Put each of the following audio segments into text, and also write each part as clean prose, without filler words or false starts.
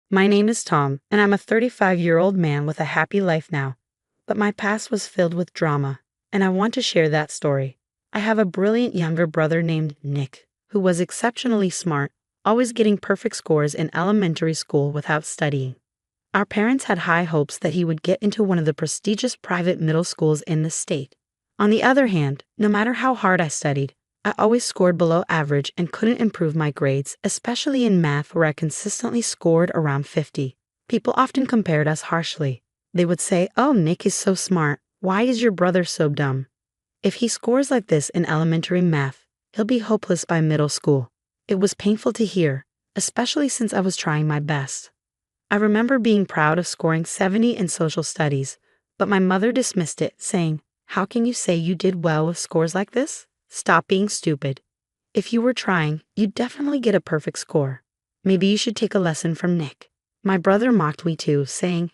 My name is Tom, and I'm a 35-year-old man with a happy life now. But my past was filled with drama, and I want to share that story. I have a brilliant younger brother named Nick, who was exceptionally smart, always getting perfect scores in elementary school without studying. Our parents had high hopes that he would get into one of the prestigious private middle schools in the state. On the other hand, no matter how hard I studied, I always scored below average and couldn't improve my grades, especially in math where I consistently scored around 50. People often compared us harshly. They would say, "Oh, Nick is so smart. Why is your brother so dumb? If he scores like this in elementary math, he'll be hopeless by middle school." It was painful to hear, especially since I was trying my best. I remember being proud of scoring 70 in social studies, but my mother dismissed it, saying, "How can you say you did well with scores like this? Stop being stupid. If you were trying, you'd definitely get a perfect score. Maybe you should take a lesson from Nick." My brother mocked me too, saying,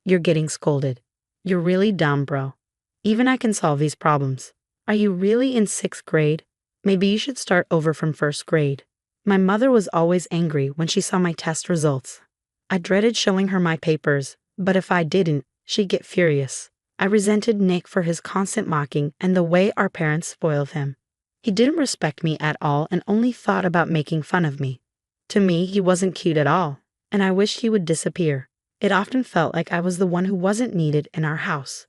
"You're getting scolded. You're really dumb, bro. Even I can solve these problems. Are you really in 6th grade? Maybe you should start over from 1st grade." My mother was always angry when she saw my test results. I dreaded showing her my papers, but if I didn't, she'd get furious. I resented Nick for his constant mocking and the way our parents spoiled him. He didn't respect me at all and only thought about making fun of me. To me, he wasn't cute at all, and I wished he would disappear. It often felt like I was the one who wasn't needed in our house.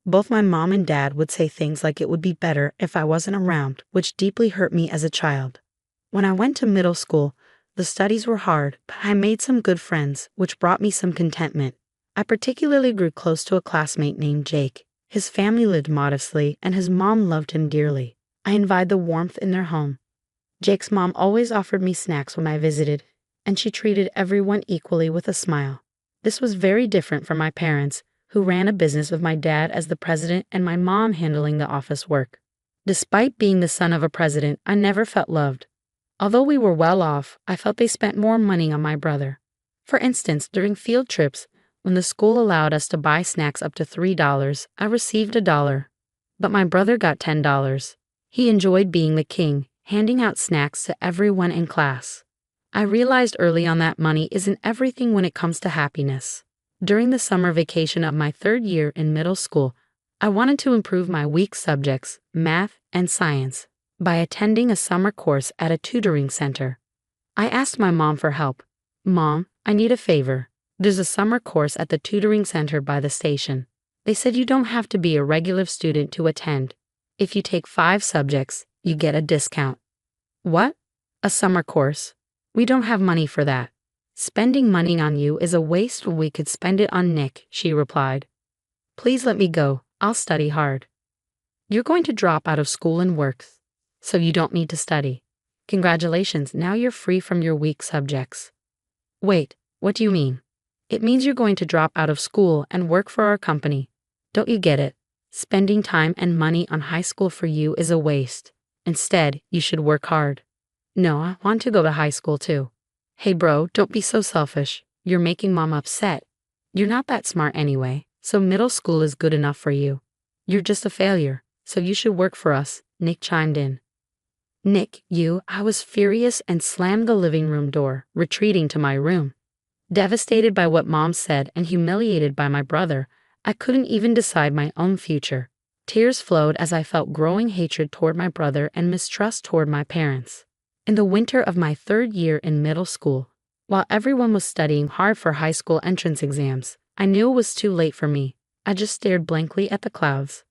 Both my mom and dad would say things like it would be better if I wasn't around, which deeply hurt me as a child. When I went to middle school, the studies were hard, but I made some good friends, which brought me some contentment. I particularly grew close to a classmate named Jake. His family lived modestly, and his mom loved him dearly. I envied the warmth in their home. Jake's mom always offered me snacks when I visited, and she treated everyone equally with a smile. This was very different from my parents, who ran a business with my dad as the president and my mom handling the office work. Despite being the son of a president, I never felt loved. Although we were well off, I felt they spent more money on my brother. For instance, during field trips, when the school allowed us to buy snacks up to $3, I received $1. But my brother got $10. He enjoyed being the king, handing out snacks to everyone in class. I realized early on that money isn't everything when it comes to happiness. During the summer vacation of my 3rd year in middle school, I wanted to improve my weak subjects, math and science, by attending a summer course at a tutoring center. I asked my mom for help. "Mom, I need a favor. There's a summer course at the tutoring center by the station. They said you don't have to be a regular student to attend. If you take 5 subjects, you get a discount." "What? A summer course? We don't have money for that. Spending money on you is a waste when we could spend it on Nick," she replied. "Please let me go. I'll study hard." "You're going to drop out of school and work, so you don't need to study. Congratulations, now you're free from your weak subjects." "Wait, what do you mean?" "It means you're going to drop out of school and work for our company. Don't you get it? Spending time and money on high school for you is a waste. Instead, you should work hard." "No, I want to go to high school too." "Hey bro, don't be so selfish. You're making mom upset. You're not that smart anyway, so middle school is good enough for you. You're just a failure, so you should work for us," Nick chimed in. "Nick, you," I was furious and slammed the living room door, retreating to my room. Devastated by what mom said and humiliated by my brother, I couldn't even decide my own future. Tears flowed as I felt growing hatred toward my brother and mistrust toward my parents. In the winter of my 3rd year in middle school, while everyone was studying hard for high school entrance exams, I knew it was too late for me. I just stared blankly at the clouds.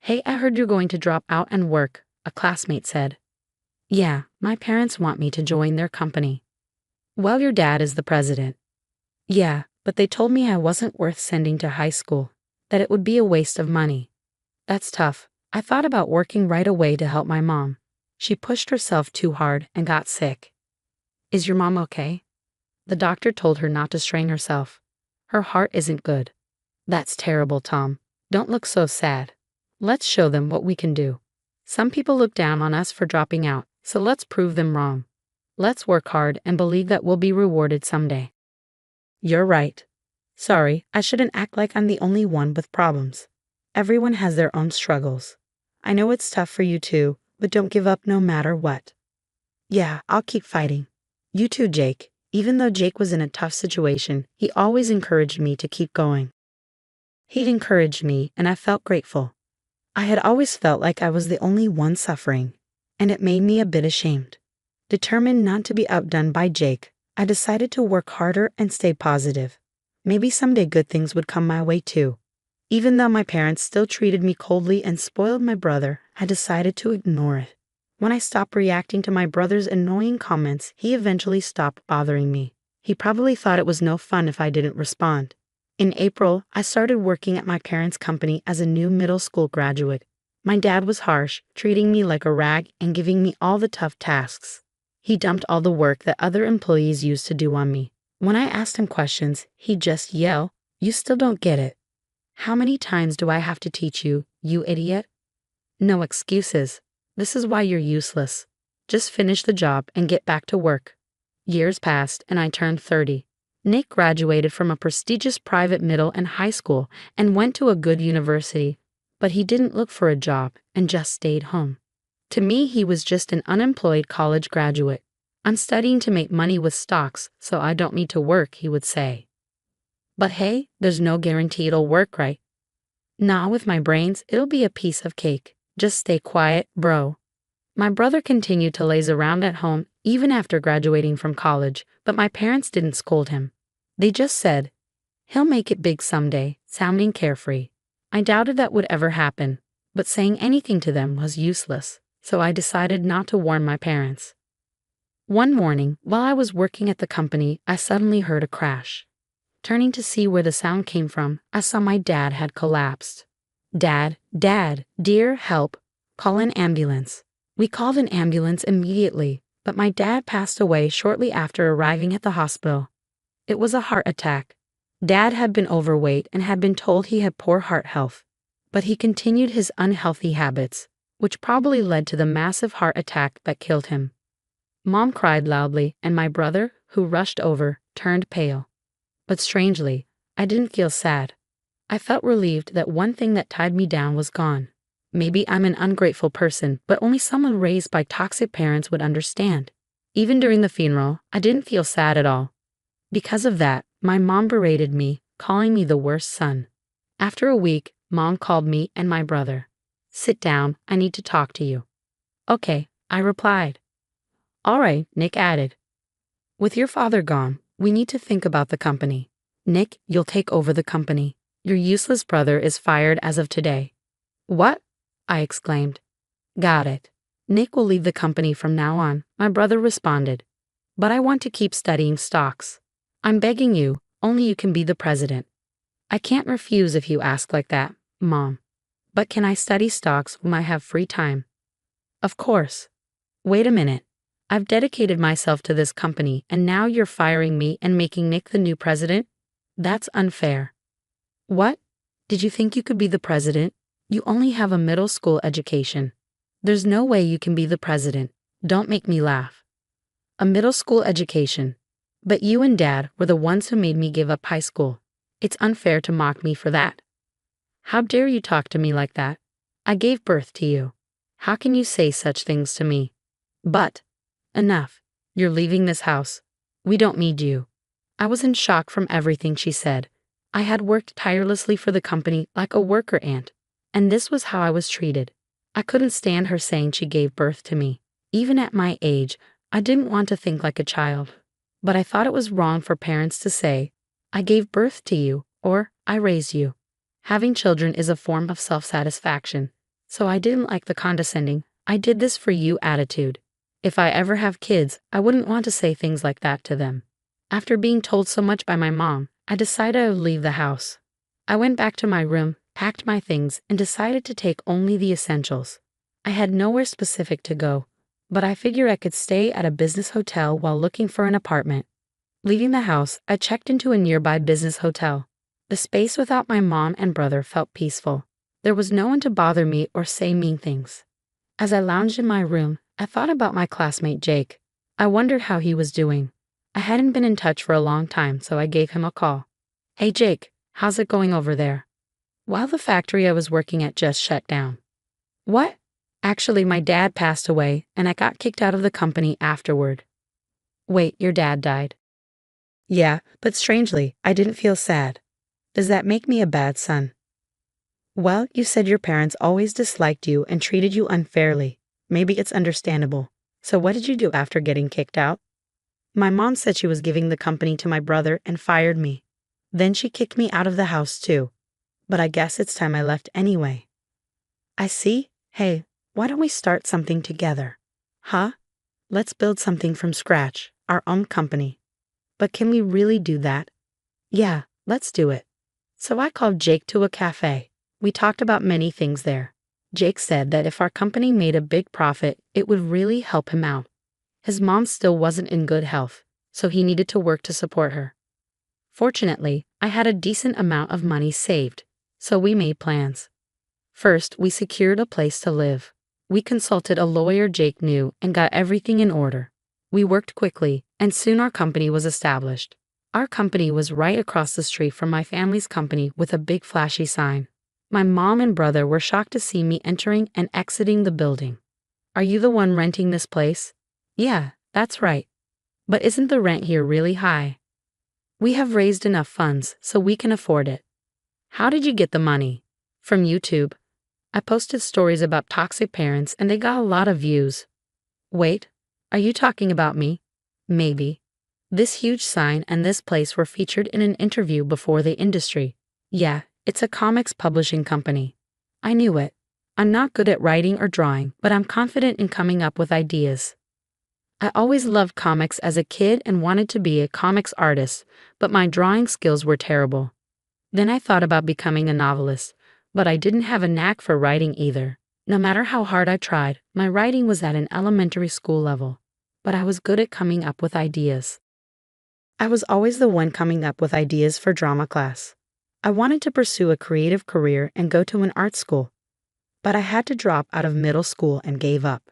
"Hey, I heard you're going to drop out and work," a classmate said. "Yeah, my parents want me to join their company." "Well, your dad is the president." "Yeah, but they told me I wasn't worth sending to high school, that it would be a waste of money." "That's tough. I thought about working right away to help my mom. She pushed herself too hard and got sick." "Is your mom okay?" "The doctor told her not to strain herself. Her heart isn't good." "That's terrible, Tom. Don't look so sad. Let's show them what we can do. Some people look down on us for dropping out, so let's prove them wrong. Let's work hard and believe that we'll be rewarded someday." "You're right. Sorry, I shouldn't act like I'm the only one with problems. Everyone has their own struggles. I know it's tough for you too, but don't give up no matter what." "Yeah, I'll keep fighting. You too, Jake. Even though Jake was in a tough situation, he always encouraged me to keep going. He'd encouraged me, and I felt grateful. I had always felt like I was the only one suffering, and it made me a bit ashamed. Determined not to be outdone by Jake, I decided to work harder and stay positive. Maybe someday good things would come my way too. Even though my parents still treated me coldly and spoiled my brother, I decided to ignore it. When I stopped reacting to my brother's annoying comments, he eventually stopped bothering me. He probably thought it was no fun if I didn't respond. In April, I started working at my parents' company as a new middle school graduate. My dad was harsh, treating me like a rag and giving me all the tough tasks. He dumped all the work that other employees used to do on me. When I asked him questions, he'd just yell, "You still don't get it. How many times do I have to teach you, you idiot? No excuses. This is why you're useless. Just finish the job and get back to work." Years passed and I turned 30. Nick graduated from a prestigious private middle and high school and went to a good university, but he didn't look for a job and just stayed home. To me, he was just an unemployed college graduate. "I'm studying to make money with stocks, so I don't need to work," he would say. But hey, there's no guarantee it'll work, right? Nah, with my brains, it'll be a piece of cake. Just stay quiet, bro. My brother continued to laze around at home even after graduating from college, but my parents didn't scold him. They just said, "He'll make it big someday," sounding carefree. I doubted that would ever happen, but saying anything to them was useless, so I decided not to warn my parents. One morning, while I was working at the company, I suddenly heard a crash. Turning to see where the sound came from, I saw my dad had collapsed. "Dad, dear, help. Call an ambulance." We called an ambulance immediately, but my dad passed away shortly after arriving at the hospital. It was a heart attack. Dad had been overweight and had been told he had poor heart health, but he continued his unhealthy habits, which probably led to the massive heart attack that killed him. Mom cried loudly, and my brother, who rushed over, turned pale. But strangely, I didn't feel sad. I felt relieved that one thing that tied me down was gone. Maybe I'm an ungrateful person, but only someone raised by toxic parents would understand. Even during the funeral, I didn't feel sad at all. Because of that, my mom berated me, calling me the worst son. After a week, Mom called me and my brother. "Sit down, I need to talk to you." "Okay," I replied. "All right," Nick added. "With your father gone, we need to think about the company. Nick, you'll take over the company. Your useless brother is fired as of today." "What?" I exclaimed. "Got it. Nick will leave the company from now on," my brother responded. "But I want to keep studying stocks. I'm begging you, only you can be the president." "I can't refuse if you ask like that, Mom. But can I study stocks when I have free time?" "Of course." "Wait a minute. I've dedicated myself to this company and now you're firing me and making Nick the new president? That's unfair." "What? Did you think you could be the president? You only have a middle school education. There's no way you can be the president. Don't make me laugh." "A middle school education. But you and Dad were the ones who made me give up high school. It's unfair to mock me for that." "How dare you talk to me like that? I gave birth to you. How can you say such things to me?" "But enough. You're leaving this house. We don't need you." I was in shock from everything she said. I had worked tirelessly for the company like a worker ant, and this was how I was treated. I couldn't stand her saying she gave birth to me. Even at my age, I didn't want to think like a child. But I thought it was wrong for parents to say, "I gave birth to you," or "I raised you." Having children is a form of self-satisfaction, so I didn't like the condescending, "I did this for you" attitude. If I ever have kids, I wouldn't want to say things like that to them. After being told so much by my mom, I decided I would leave the house. I went back to my room, packed my things, and decided to take only the essentials. I had nowhere specific to go, but I figured I could stay at a business hotel while looking for an apartment. Leaving the house, I checked into a nearby business hotel. The space without my mom and brother felt peaceful. There was no one to bother me or say mean things. As I lounged in my room, I thought about my classmate Jake. I wondered how he was doing. I hadn't been in touch for a long time, so I gave him a call. "Hey Jake, how's it going over there?" "Well, the factory I was working at just shut down." "What?" "Actually, my dad passed away, and I got kicked out of the company afterward." "Wait, your dad died?" Yeah, but strangely, I didn't feel sad. Does that make me a bad son? Well, you said your parents always disliked you and treated you unfairly. Maybe it's understandable. So what did you do after getting kicked out? My mom said she was giving the company to my brother and fired me. Then she kicked me out of the house too. But I guess it's time I left anyway. I see. Hey, why don't we start something together? Huh? Let's build something from scratch, our own company. But can we really do that? Yeah, let's do it. So I called Jake to a cafe. We talked about many things there. Jake said that if our company made a big profit, it would really help him out. His mom still wasn't in good health, so he needed to work to support her. Fortunately, I had a decent amount of money saved, so we made plans. First, we secured a place to live. We consulted a lawyer Jake knew and got everything in order. We worked quickly, and soon our company was established. Our company was right across the street from my family's company with a big flashy sign. My mom and brother were shocked to see me entering and exiting the building. Are you the one renting this place? Yeah, that's right. But isn't the rent here really high? We have raised enough funds so we can afford it. How did you get the money? From YouTube. I posted stories about toxic parents and they got a lot of views. Wait, are you talking about me? Maybe. This huge sign and this place were featured in an interview before the industry. Yeah, it's a comics publishing company. I knew it. I'm not good at writing or drawing, but I'm confident in coming up with ideas. I always loved comics as a kid and wanted to be a comics artist, but my drawing skills were terrible. Then I thought about becoming a novelist, but I didn't have a knack for writing either. No matter how hard I tried, my writing was at an elementary school level, but I was good at coming up with ideas. I was always the one coming up with ideas for drama class. I wanted to pursue a creative career and go to an art school, but I had to drop out of middle school and gave up.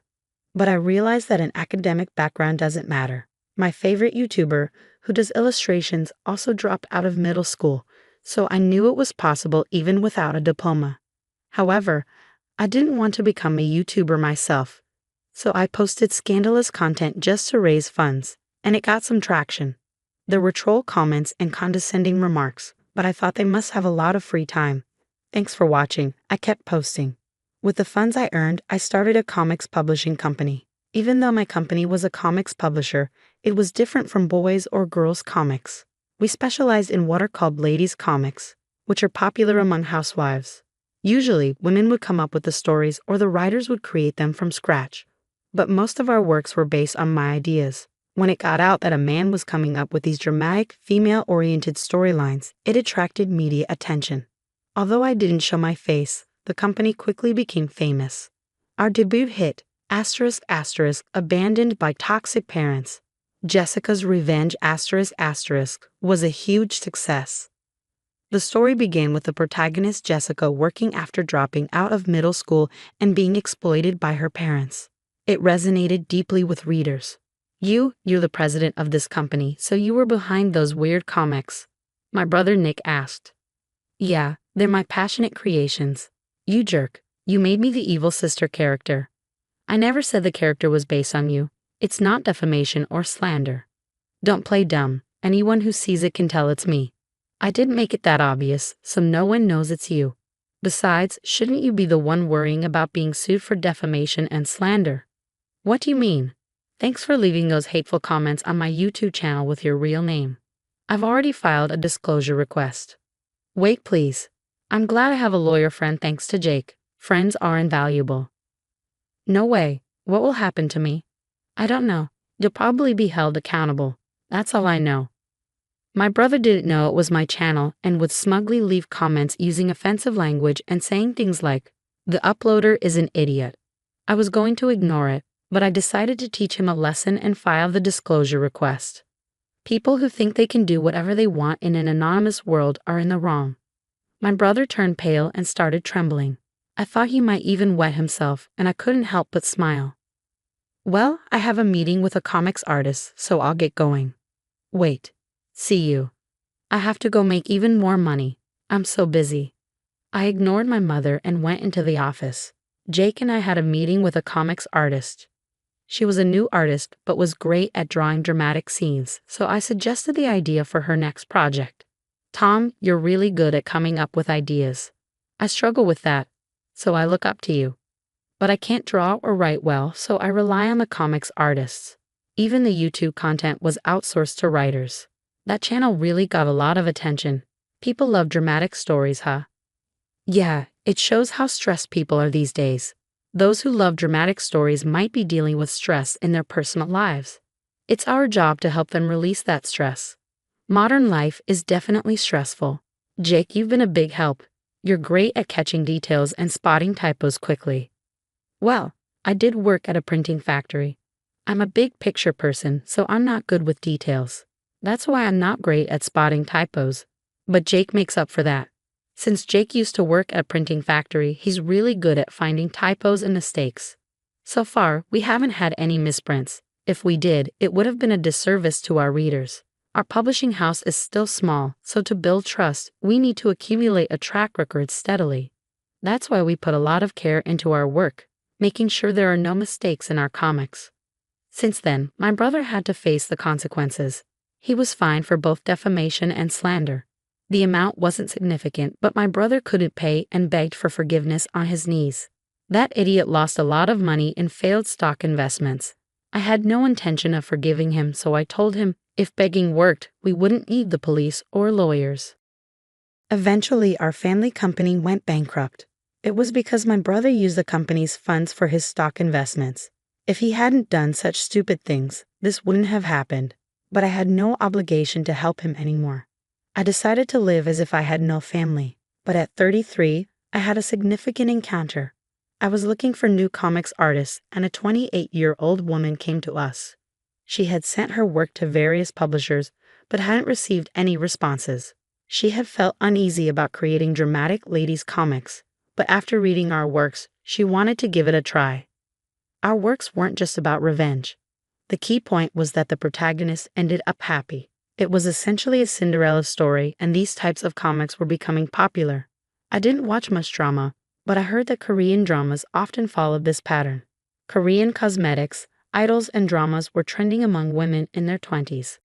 But I realized that an academic background doesn't matter. My favorite YouTuber, who does illustrations, also dropped out of middle school, so I knew it was possible even without a diploma. However, I didn't want to become a YouTuber myself, so I posted scandalous content just to raise funds, and it got some traction. There were troll comments and condescending remarks, but I thought they must have a lot of free time. Thanks for watching. I kept posting. With the funds I earned, I started a comics publishing company. Even though my company was a comics publisher, it was different from boys' or girls' comics. We specialized in what are called ladies' comics, which are popular among housewives. Usually, women would come up with the stories or the writers would create them from scratch. But most of our works were based on my ideas. When it got out that a man was coming up with these dramatic, female-oriented storylines, it attracted media attention. Although I didn't show my face, the company quickly became famous. Our debut hit, abandoned by toxic parents, Jessica's Revenge was a huge success. The story began with the protagonist Jessica working after dropping out of middle school and being exploited by her parents. It resonated deeply with readers. You're the president of this company, so you were behind those weird comics? My brother Nick asked. Yeah, they're my passionate creations. You jerk, you made me the evil sister character. I never said the character was based on you. It's not defamation or slander. Don't play dumb. Anyone who sees it can tell it's me. I didn't make it that obvious, so no one knows it's you. Besides, shouldn't you be the one worrying about being sued for defamation and slander? What do you mean? Thanks for leaving those hateful comments on my YouTube channel with your real name. I've already filed a disclosure request. Wait, please. I'm glad I have a lawyer friend thanks to Jake. Friends are invaluable. No way. What will happen to me? I don't know. You'll probably be held accountable. That's all I know. My brother didn't know it was my channel and would smugly leave comments using offensive language and saying things like, "The uploader is an idiot." I was going to ignore it, but I decided to teach him a lesson and file the disclosure request. People who think they can do whatever they want in an anonymous world are in the wrong. My brother turned pale and started trembling. I thought he might even wet himself, and I couldn't help but smile. Well, I have a meeting with a comics artist, so I'll get going. Wait. See you. I have to go make even more money. I'm so busy. I ignored my mother and went into the office. Jake and I had a meeting with a comics artist. She was a new artist but was great at drawing dramatic scenes, so I suggested the idea for her next project. Tom, you're really good at coming up with ideas. I struggle with that, so I look up to you. But I can't draw or write well, so I rely on the comics artists. Even the YouTube content was outsourced to writers. That channel really got a lot of attention. People love dramatic stories, huh? Yeah, it shows how stressed people are these days. Those who love dramatic stories might be dealing with stress in their personal lives. It's our job to help them release that stress. Modern life is definitely stressful. Jake, you've been a big help. You're great at catching details and spotting typos quickly. Well, I did work at a printing factory. I'm a big picture person, so I'm not good with details. That's why I'm not great at spotting typos. But Jake makes up for that. Since Jake used to work at a printing factory, he's really good at finding typos and mistakes. So far, we haven't had any misprints. If we did, it would have been a disservice to our readers. Our publishing house is still small, so to build trust, we need to accumulate a track record steadily. That's why we put a lot of care into our work, making sure there are no mistakes in our comics. Since then, my brother had to face the consequences. He was fined for both defamation and slander. The amount wasn't significant, but my brother couldn't pay and begged for forgiveness on his knees. That idiot lost a lot of money in failed stock investments. I had no intention of forgiving him, so I told him if begging worked, we wouldn't need the police or lawyers. Eventually, our family company went bankrupt. It was because my brother used the company's funds for his stock investments. If he hadn't done such stupid things, this wouldn't have happened. But I had no obligation to help him anymore. I decided to live as if I had no family. But at 33, I had a significant encounter. I was looking for new comics artists, and a 28-year-old woman came to us. She had sent her work to various publishers, but hadn't received any responses. She had felt uneasy about creating dramatic ladies' comics, but after reading our works, she wanted to give it a try. Our works weren't just about revenge. The key point was that the protagonist ended up happy. It was essentially a Cinderella story, and these types of comics were becoming popular. I didn't watch much drama, but I heard that Korean dramas often followed this pattern. Korean cosmetics, idols, and dramas were trending among women in their 20s.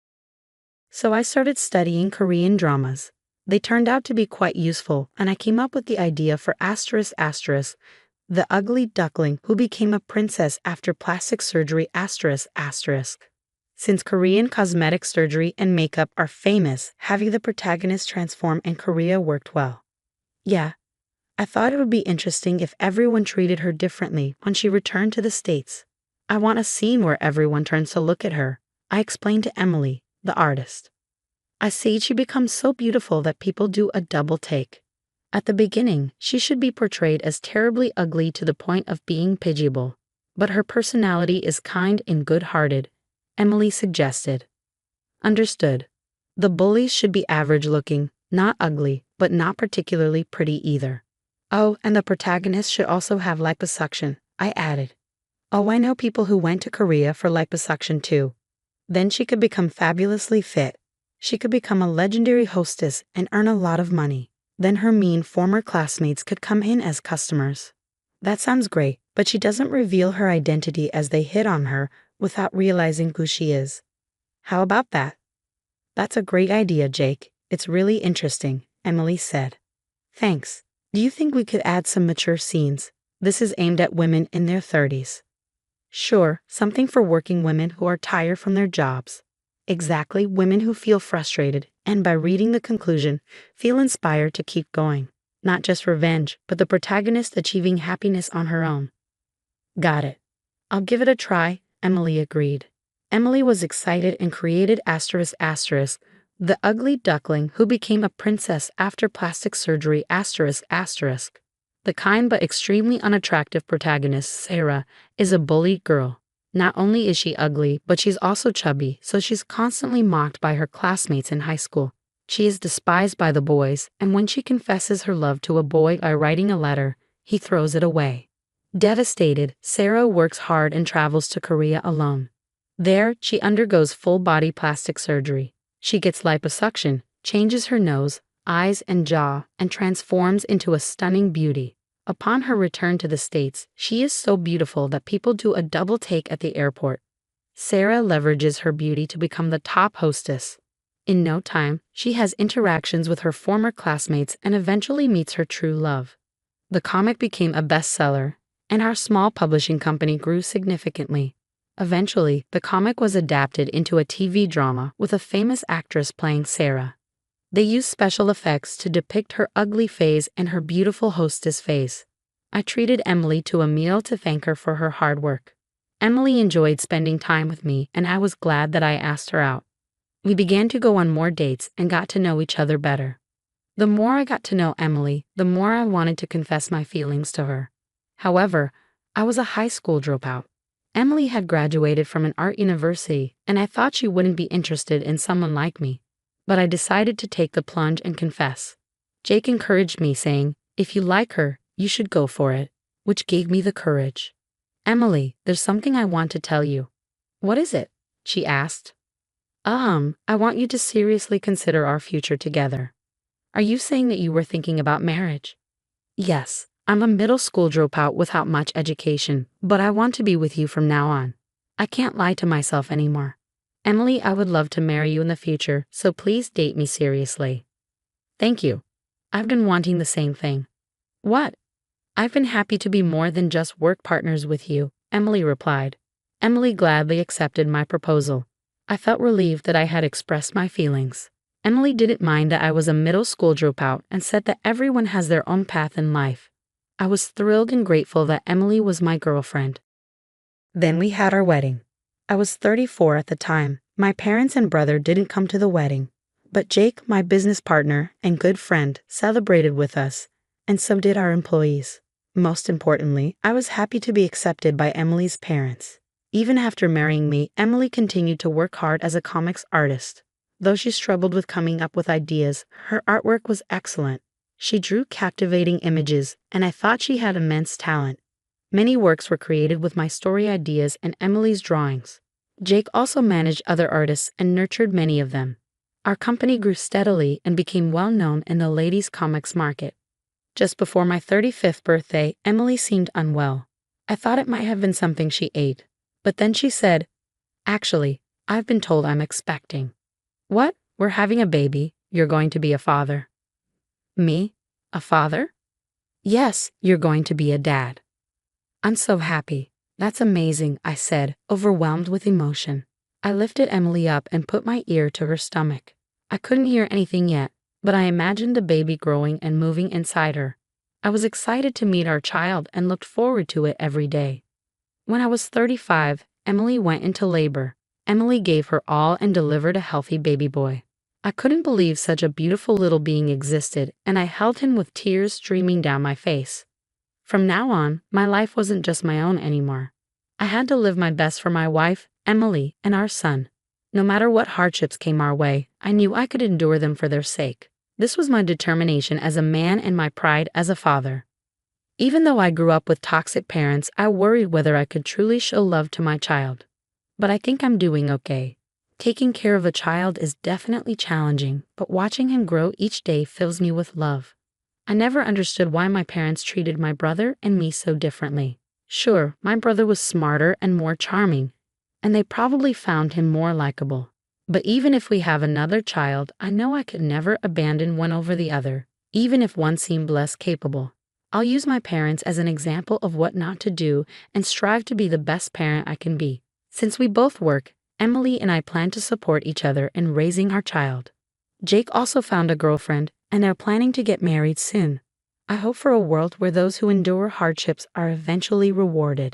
So I started studying Korean dramas. They turned out to be quite useful, and I came up with the idea for the ugly duckling who became a princess after plastic surgery ***. Since Korean cosmetic surgery and makeup are famous, having the protagonist transform in Korea worked well. Yeah, I thought it would be interesting if everyone treated her differently when she returned to the States. I want a scene where everyone turns to look at her, I explained to Emily, the artist. I see she becomes so beautiful that people do a double take. At the beginning, she should be portrayed as terribly ugly to the point of being pitiable. But her personality is kind and good-hearted, Emily suggested. Understood. The bullies should be average-looking, not ugly, but not particularly pretty either. Oh, and the protagonist should also have liposuction, I added. Oh, I know people who went to Korea for liposuction too. Then she could become fabulously fit. She could become a legendary hostess and earn a lot of money. Then her mean former classmates could come in as customers. That sounds great, but she doesn't reveal her identity as they hit on her without realizing who she is. How about that? That's a great idea, Jake. It's really interesting, Emily said. Thanks. Do you think we could add some mature scenes? This is aimed at women in their 30s. Sure, something for working women who are tired from their jobs. Exactly, women who feel frustrated, and by reading the conclusion, feel inspired to keep going. Not just revenge, but the protagonist achieving happiness on her own. Got it. I'll give it a try, Emily agreed. Emily was excited and created the ugly duckling who became a princess after plastic surgery ***. The kind but extremely unattractive protagonist, Sarah, is a bullied girl. Not only is she ugly, but she's also chubby, so she's constantly mocked by her classmates in high school. She is despised by the boys, and when she confesses her love to a boy by writing a letter, he throws it away. Devastated, Sarah works hard and travels to Korea alone. There, she undergoes full-body plastic surgery. She gets liposuction, changes her nose, eyes, and jaw, and transforms into a stunning beauty. Upon her return to the States, she is so beautiful that people do a double take at the airport. Sarah leverages her beauty to become the top hostess. In no time, she has interactions with her former classmates and eventually meets her true love. The comic became a bestseller, and our small publishing company grew significantly. Eventually, the comic was adapted into a TV drama with a famous actress playing Sarah. They used special effects to depict her ugly face and her beautiful hostess face. I treated Emily to a meal to thank her for her hard work. Emily enjoyed spending time with me, and I was glad that I asked her out. We began to go on more dates and got to know each other better. The more I got to know Emily, the more I wanted to confess my feelings to her. However, I was a high school dropout. Emily had graduated from an art university, and I thought she wouldn't be interested in someone like me. But I decided to take the plunge and confess. Jake encouraged me, saying, "If you like her, you should go for it," which gave me the courage. "Emily, there's something I want to tell you." "What is it?" she asked. I want you to seriously consider our future together." "Are you saying that you were thinking about marriage?" "Yes, I'm a middle school dropout without much education, but I want to be with you from now on. I can't lie to myself anymore. Emily, I would love to marry you in the future, so please date me seriously." "Thank you. I've been wanting the same thing." "What?" "I've been happy to be more than just work partners with you," Emily replied. Emily gladly accepted my proposal. I felt relieved that I had expressed my feelings. Emily didn't mind that I was a middle school dropout and said that everyone has their own path in life. I was thrilled and grateful that Emily was my girlfriend. Then we had our wedding. I was 34 at the time. My parents and brother didn't come to the wedding, but Jake, my business partner and good friend, celebrated with us, and so did our employees. Most importantly, I was happy to be accepted by Emily's parents. Even after marrying me, Emily continued to work hard as a comics artist. Though she struggled with coming up with ideas, her artwork was excellent. She drew captivating images, and I thought she had immense talent. Many works were created with my story ideas and Emily's drawings. Jake also managed other artists and nurtured many of them. Our company grew steadily and became well known in the ladies' comics market. Just before my 35th birthday, Emily seemed unwell. I thought it might have been something she ate. But then she said, "Actually, I've been told I'm expecting." "What? We're having a baby. You're going to be a father." "Me? A father?" "Yes, you're going to be a dad." "I'm so happy. That's amazing," I said, overwhelmed with emotion. I lifted Emily up and put my ear to her stomach. I couldn't hear anything yet, but I imagined the baby growing and moving inside her. I was excited to meet our child and looked forward to it every day. When I was 35, Emily went into labor. Emily gave her all and delivered a healthy baby boy. I couldn't believe such a beautiful little being existed, and I held him with tears streaming down my face. From now on, my life wasn't just my own anymore. I had to live my best for my wife, Emily, and our son. No matter what hardships came our way, I knew I could endure them for their sake. This was my determination as a man and my pride as a father. Even though I grew up with toxic parents, I worried whether I could truly show love to my child. But I think I'm doing okay. Taking care of a child is definitely challenging, but watching him grow each day fills me with love. I never understood why my parents treated my brother and me so differently. Sure, my brother was smarter and more charming, and they probably found him more likable. But even if we have another child, I know I could never abandon one over the other, even if one seemed less capable. I'll use my parents as an example of what not to do and strive to be the best parent I can be. Since we both work, Emily and I plan to support each other in raising our child. Jake also found a girlfriend, and they're planning to get married soon. I hope for a world where those who endure hardships are eventually rewarded.